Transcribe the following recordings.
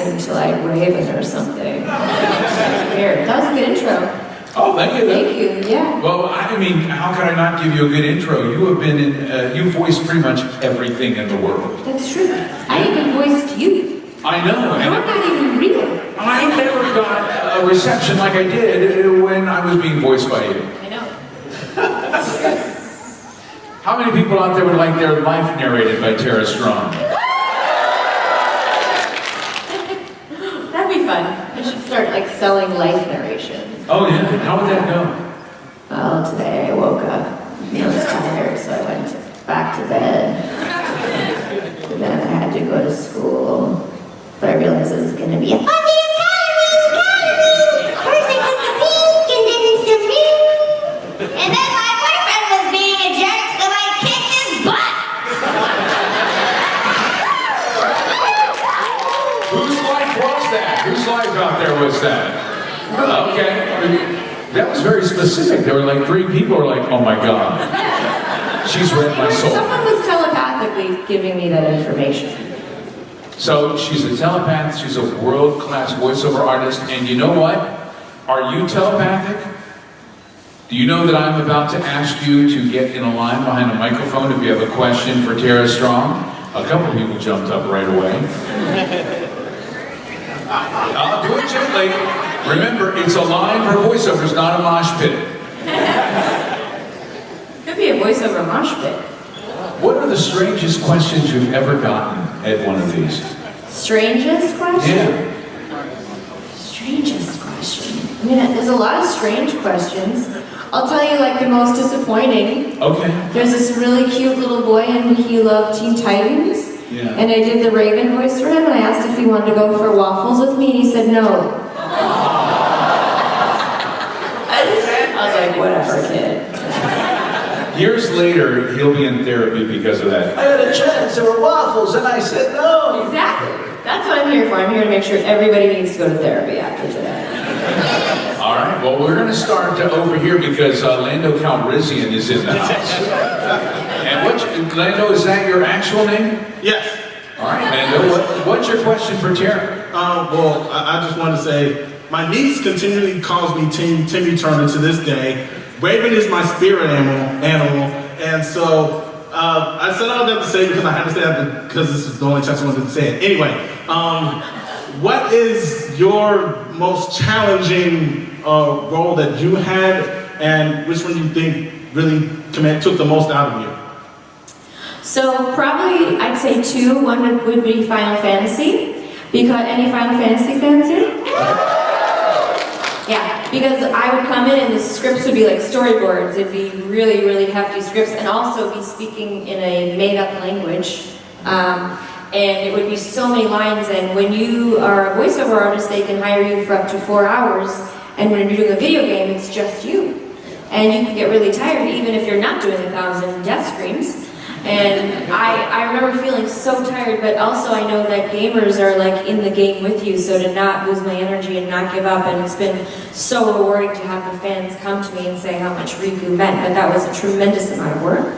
seemed to like Raven or something. Weird. That was a good intro. Oh, thank you. Thank you, yeah. Well, I mean, how could I not give you a good intro? You have been in, you've voiced pretty much everything in the world. That's true. I even voiced you. I know. You're not even real. I never got a reception like I did when I was being voiced by you. I know. How many people out there would like their life narrated by Tara Strong? That'd be fun. I should start like selling life narration. Oh yeah, how would that go? Well, today I woke up. I was tired, so I went back to bed. And then I had to go to school. But I realized it was going to be a fun day. Coursing with the pink and then some new. And then my boyfriend was being a jerk, so I kicked his butt. Whose life was that? Whose life out there was that? Okay. That was very specific. There were like 3 people who were like, oh my God. She's read my soul. Someone was telepathically giving me that information. So she's a telepath, she's a world-class voiceover artist, and you know what? Are you telepathic? Do you know that I'm about to ask you to get in a line behind a microphone if you have a question for Tara Strong? A couple people jumped up right away. I'll do it gently. Remember, it's a line for voiceovers, not a mosh pit. Could be a voiceover mosh pit. What are the strangest questions you've ever gotten at one of these? Strangest question? Yeah. Strangest question. I mean, there's a lot of strange questions. I'll tell you like the most disappointing. Okay. There's this really cute little boy and he loved Teen Titans. Yeah. And I did the Raven voice for him and I asked if he wanted to go for waffles with me and he said no. I was like, whatever, kid. Years later, he'll be in therapy because of that. I had a chance, there were waffles, and I said no. Exactly. That's what I'm here for. I'm here to make sure everybody needs to go to therapy after today. All right, well, we're going to start over here because Lando Calrissian is in the house. And Lando, is that your actual name? Yes. All right, Lando, what's your question for Tara? Well, I just want to say, my niece continually calls me Timmy Turner to this day. Raven is my spirit animal, and so I said all that to say because I had to say that because this is the only chance I wanted to say it. Anyway, what is your most challenging role that you had, and which one do you think really took the most out of you? So probably I'd say 2. One would be Final Fantasy. Because any Final Fantasy fans here? Yeah, because I would come in and the scripts would be like storyboards. It'd be really, really hefty scripts and also be speaking in a made-up language. And it would be so many lines, and when you are a voiceover artist, they can hire you for up to 4 hours, and when you're doing a video game, it's just you. And you can get really tired even if you're not doing 1,000 death screams. And I remember feeling so tired, but also I know that gamers are like in the game with you, so to not lose my energy and not give up, and it's been so rewarding to have the fans come to me and say how much Riku meant, but that was a tremendous amount of work.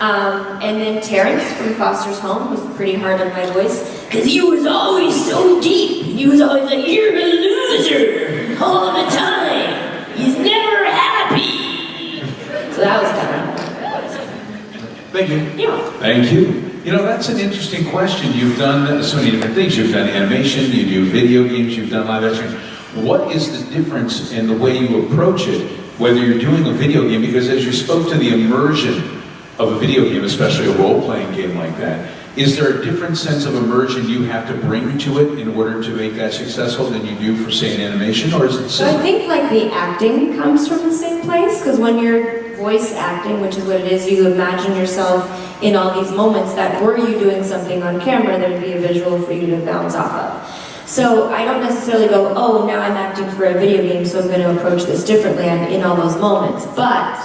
And then Terrence from Foster's Home was pretty hard on my voice, because he was always so deep. He was always like, you're a loser all the time. He's never happy. So that was kind of... Thank you. Yeah. Thank you. You know, that's an interesting question. You've done so many different things. You've done animation, you do video games, you've done live action. What is the difference in the way you approach it, whether you're doing a video game? Because as you spoke to the immersion of a video game, especially a role-playing game like that, is there a different sense of immersion you have to bring to it in order to make that successful than you do for, say, an animation, or is it So I think like the acting comes from the same place, because when you're voice acting, which is what it is, you imagine yourself in all these moments that were you doing something on camera, there'd be a visual for you to bounce off of. So I don't necessarily go, oh, now I'm acting for a video game, so I'm going to approach this differently. I'm in all those moments. But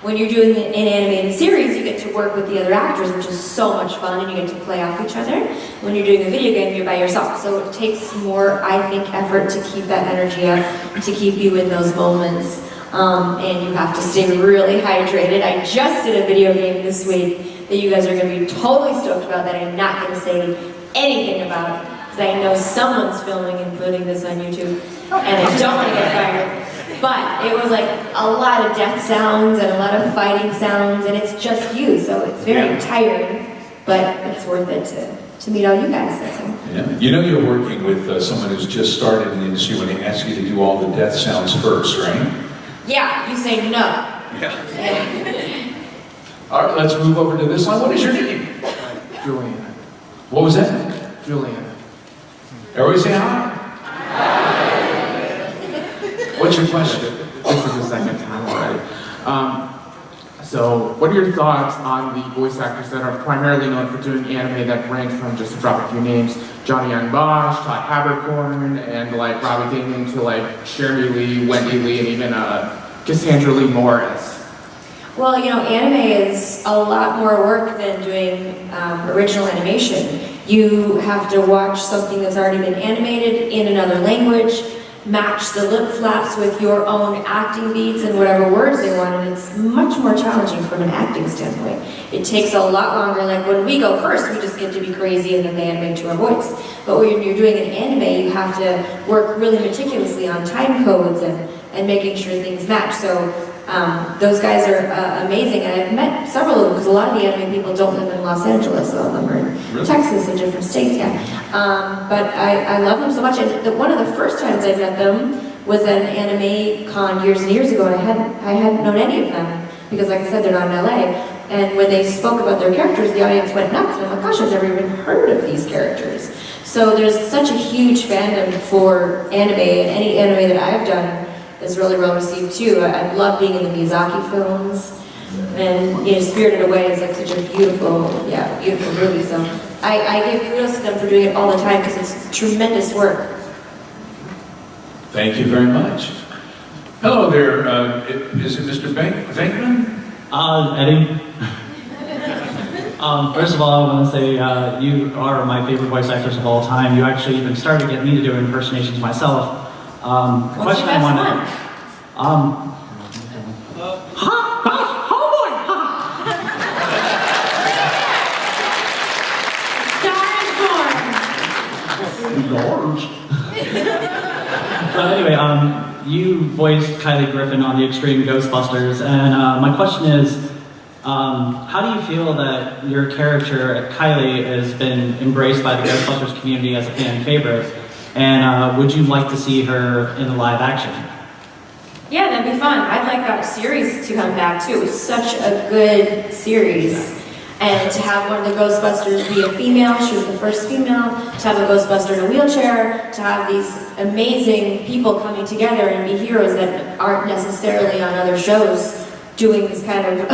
when you're doing an animated series, you get to work with the other actors, which is so much fun, and you get to play off each other. When you're doing a video game, you're by yourself. So it takes more, I think, effort to keep that energy up, to keep you in those moments. And you have to stay really hydrated. I just did a video game this week that you guys are going to be totally stoked about that I'm not going to say anything about. because I know someone's filming and putting this on YouTube, and I don't want to get fired. But it was like a lot of death sounds and a lot of fighting sounds, and it's just you, so it's very tiring, but it's worth it to meet all you guys. That's all. Yeah. You know you're working with someone who's just started in the industry when they ask you to do all the death sounds first, right? Yeah, you say no. Yeah. All right, let's move over to this line. What is your name? Julian. What was that? Julian. Everybody say hi. What's your question? This is the second time already. So, what are your thoughts on the voice actors that are primarily known for doing anime that range from, just to drop a few names, Johnny Young Bosch, Todd Haberkorn, and like Robbie Damon to like Jeremy Lee, Wendy Lee, and even Cassandra Lee Morris? Well, you know, anime is a lot more work than doing original animation. You have to watch something that's already been animated in another language, match the lip flaps with your own acting beats and whatever words they want, and it's much more challenging from an acting standpoint. It takes a lot longer. Like when we go first, we just get to be crazy and then they animate to our voice. But when you're doing an anime, you have to work really meticulously on time codes and making sure things match. So those guys are amazing, and I've met several of them because a lot of the anime people don't live in Los Angeles. Some of them are in Really? Texas and different states, yeah. But I love them so much, and one of the first times I met them was at an anime con years and years ago, and I hadn't known any of them because, like I said, they're not in LA. And when they spoke about their characters, the audience went nuts, and I'm like, gosh, I've never even heard of these characters. So there's such a huge fandom for anime, and any anime that I've done is really well received too. I love being in the Miyazaki films, and you know, Spirited Away is like such a beautiful movie. So I give kudos to them for doing it all the time because it's tremendous work. Thank you very much. Hello there. Is it Mr. Venkman? Eddie. First of all, I want to say you are my favorite voice actors of all time. You actually even started to get me to do impersonations myself. The What's question your I best wanted. one? But anyway, you voiced Kylie Griffin on the Extreme Ghostbusters, and my question is, how do you feel that your character, Kylie, has been embraced by the Ghostbusters community as a fan favorite? And would you like to see her in the live action? Yeah, that'd be fun. I'd like that series to come back too. It was such a good series. And to have one of the Ghostbusters be a female, she was the first female, to have a Ghostbuster in a wheelchair, to have these amazing people coming together and be heroes that aren't necessarily on other shows doing this kind of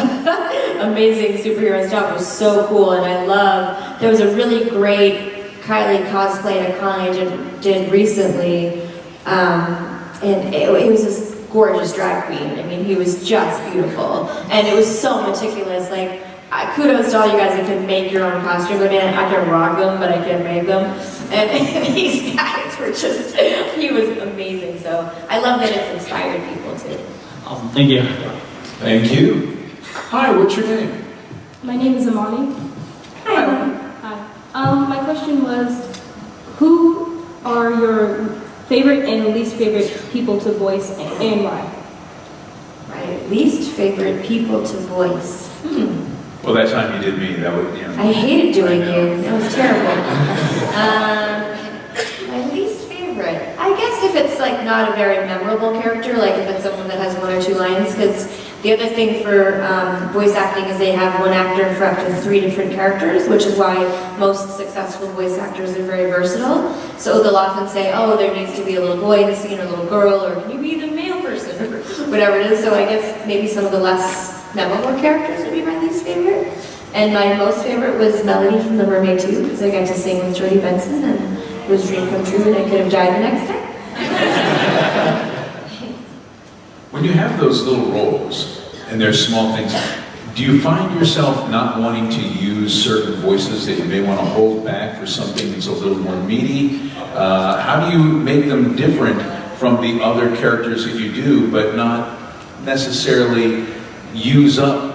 amazing superhero stuff was so cool. And I love, there was a really great Kylie cosplay at a con I did recently, and it was this gorgeous drag queen. I mean, he was just beautiful, and it was so meticulous. Like, kudos to all you guys that can make your own costumes. I mean, I can rock them, but I can't make them. And these guys were just, he was amazing. So I love that it's inspired people too. Awesome, thank you. Thank you. Hi, what's your name? My name is Amani. Hi, Emily. Hi. My question was, who are your favorite and least favorite people to voice and why? My least favorite people to voice. Well, that time you did me, that would, you know. I hated doing you. That was terrible. My least favorite. I guess if it's like not a very memorable character, like if it's someone that has one or two lines, because the other thing for voice acting is they have one actor for up to 3 different characters, which is why most successful voice actors are very versatile. So they'll often say, oh, there needs to be a little boy in the scene, or a little girl, or can you be the male person, or whatever it is. So I guess maybe some of the less memorable characters would be my least favorite. And my most favorite was Melody from The Mermaid 2, because I got to sing with Jodie Benson, and it was a dream come true, and I could have died the next day. When you have those little roles, and they're small things, do you find yourself not wanting to use certain voices that you may want to hold back for something that's a little more meaty? How do you make them different from the other characters that you do, but not necessarily use up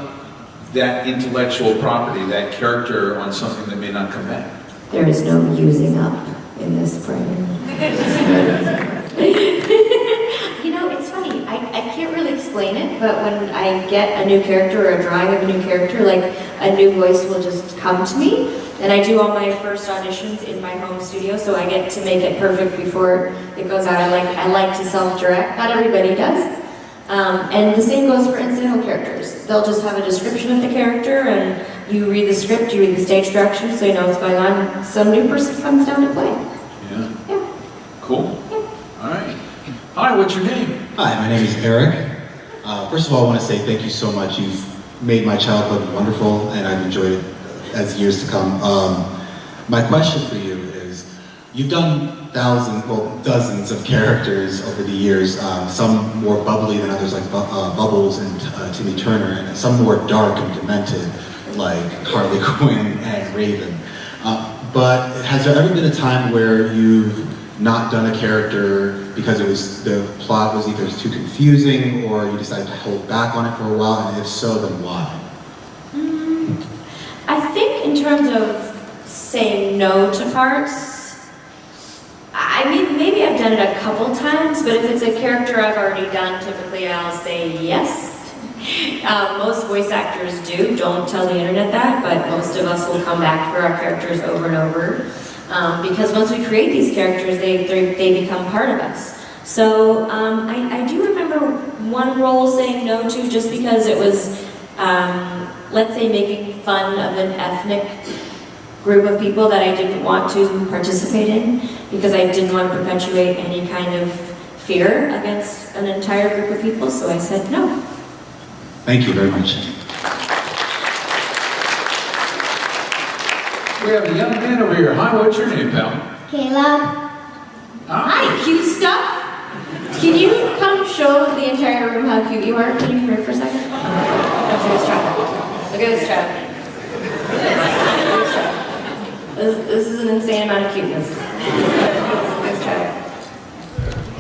that intellectual property, that character, on something that may not come back? There is no using up. in this brain. You know, it's funny. I can't really explain it, but when I get a new character or a drawing of a new character, like a new voice will just come to me. And I do all my first auditions in my home studio, so I get to make it perfect before it goes out. I like to self-direct. Not everybody does. And the same goes for incidental characters. They'll just have a description of the character, and you read the script, you read the stage directions, so you know what's going on. Some new person comes down to play. Yeah. Yeah. Cool. All right. Hi, what's your name? Hi, my name is Eric. First of all, I want to say thank you so much. You've made my childhood wonderful, and I've enjoyed it as years to come. My question for you is, you've done dozens of characters over the years, some more bubbly than others, like Bubbles and Timmy Turner, and some more dark and demented, like Harley Quinn and Raven. But has there ever been a time where you've not done a character because the plot was either too confusing or you decided to hold back on it for a while, and if so, then why? I think in terms of saying no to parts, I mean, maybe I've done it a couple times, but if it's a character I've already done, typically I'll say yes. Most voice actors don't tell the internet that, but most of us will come back for our characters over and over. Because once we create these characters, they become part of us. So I do remember one role saying no to just because it was, let's say, making fun of an ethnic group of people that I didn't want to participate in, because I didn't want to perpetuate any kind of fear against an entire group of people, so I said no. Thank you very much. We have a young man over here. Hi, what's your name, pal? Caleb. Hi, cute stuff. Can you come show the entire room how cute you are? Can you come here for a second? Look at this child. Look at this child. This is an insane amount of cuteness. This child.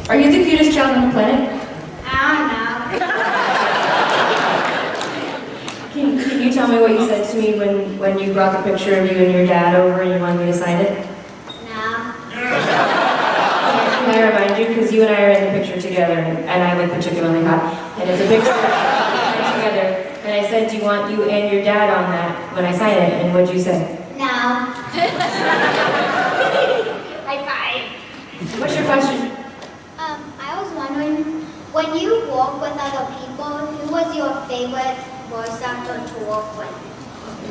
Are you the cutest child on the planet? I don't know. Can you tell me what you said to me when you brought the picture of you and your dad over and you wanted me to sign it? No. Can I remind you, because you and I are in the picture together, and I look particularly hot, and it's a picture together, and I said, do you want you and your dad on that when I sign it, and what'd you say? No. High five. What's your question? I was wondering, when you work with other people, who was your favorite voice actor to work with?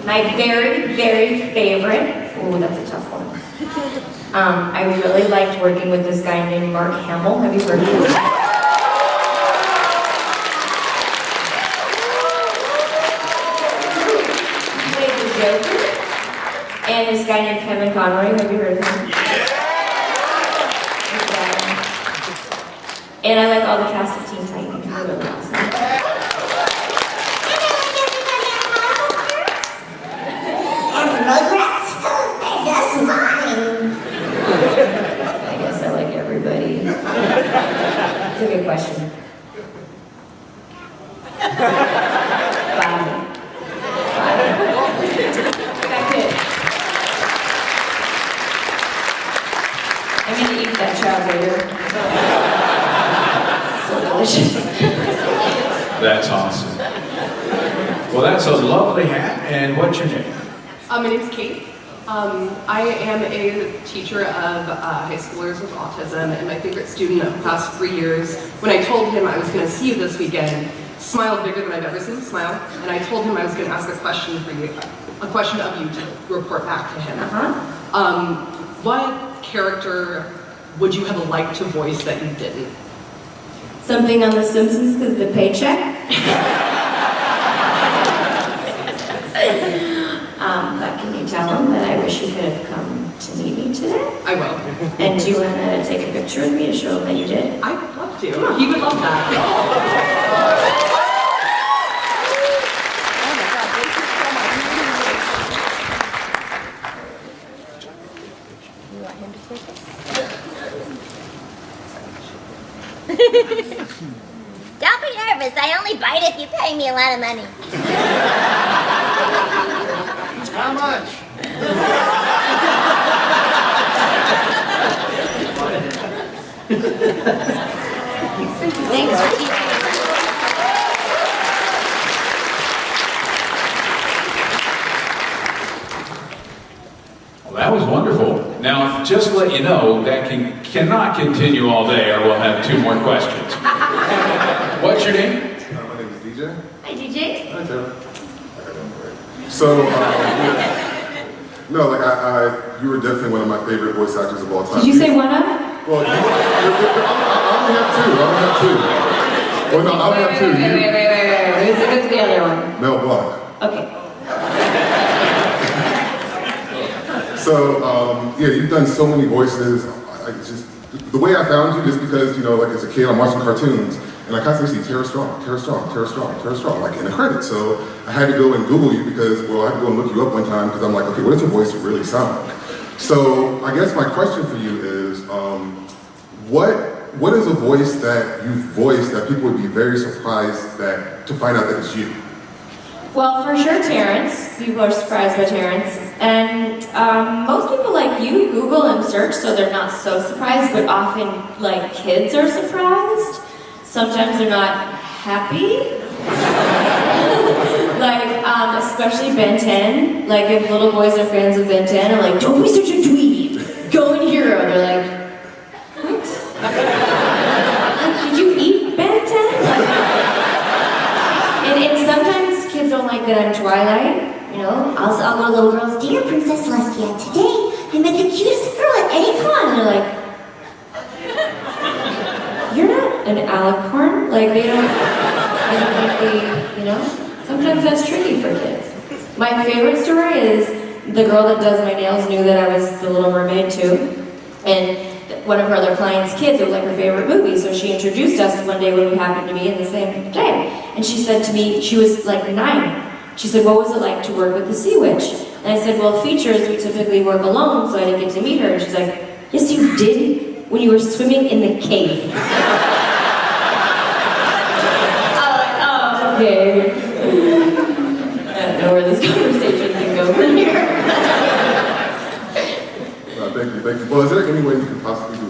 My very, very favorite, ooh, that's a tough one. I really liked working with this guy named Mark Hamill. Have you heard of him? He played the Joker. And this guy named Kevin Conroy. Have you heard of him? And I like all the cast of Teen Titans. They're really awesome. I guess I like everybody. It's a good question. Bye. Back to it. I'm gonna eat that child later. So delicious. That's awesome. Well, that's a lovely hat. And what's your name? My name's Kate. I am a teacher of high schoolers with autism, and my favorite student of the past 3 years, when I told him I was going to see you this weekend, smiled bigger than I've ever seen him smile, and I told him I was going to ask a question for you, a question of you to report back to him. What character would you have liked to voice that you didn't? Something on The Simpsons because of the paycheck? But can you tell him that I wish he could have come to meet me today? I will. And do you want to take a picture with me to show him that you did? I would love to. He would love that. Don't be nervous. I only bite if you pay me a lot of money. How much? Thanks. Well, that was wonderful. Now, just to let you know, that cannot continue all day, or we'll have 2 more questions. What's your name? My name is DJ. Hi, DJ. Hi, Taylor. So, no, like you were definitely one of my favorite voice actors of all time. Did you say one of? Well, I only have 2. I only have 2. Well, no, I only have 2. Who's the other one? Mel Blanc. Okay. So, yeah, you've done so many voices. I just, the way I found you, just because, you know, like as a kid, I'm watching cartoons, and I constantly see Tara Strong, Tara Strong, Tara Strong, Tara Strong, like in the credits. So I had to go and Google you because, well, I had to go and look you up one time because I'm like, okay, what does your voice really sound like? So I guess my question for you is, what is a voice that you voiced that people would be very surprised to find out that it's you? Well, for sure, Terrence. People are surprised by Terrence. And most people like you Google and search, so they're not so surprised, but often, like, kids are surprised. Sometimes they're not happy. Like, especially Ben 10. Like, if little boys are fans of Ben 10, I'm like, don't be such a dweeb. Go in hero. They're like, what? Did you eat Ben 10? And sometimes kids don't like that I'm Twilight. You know, I'll go to little girls, dear Princess Celestia, today I met the cutest girl at any con. And they're like, you're not an alicorn? Like, they don't think you know? Sometimes that's tricky for kids. My favorite story is the girl that does my nails knew that I was the Little Mermaid too. And one of her other clients' kids, it was like her favorite movie, so she introduced us one day when we happened to be in the same day. And she said to me, she was like 9. She said, what was it like to work with the Sea Witch? And I said, well, features, we typically work alone, so I didn't get to meet her. And she's like, yes, you did, when you were swimming in the cave. Oh, okay. I don't know where this conversation can go from here. Thank you. Well, is there any way you could possibly do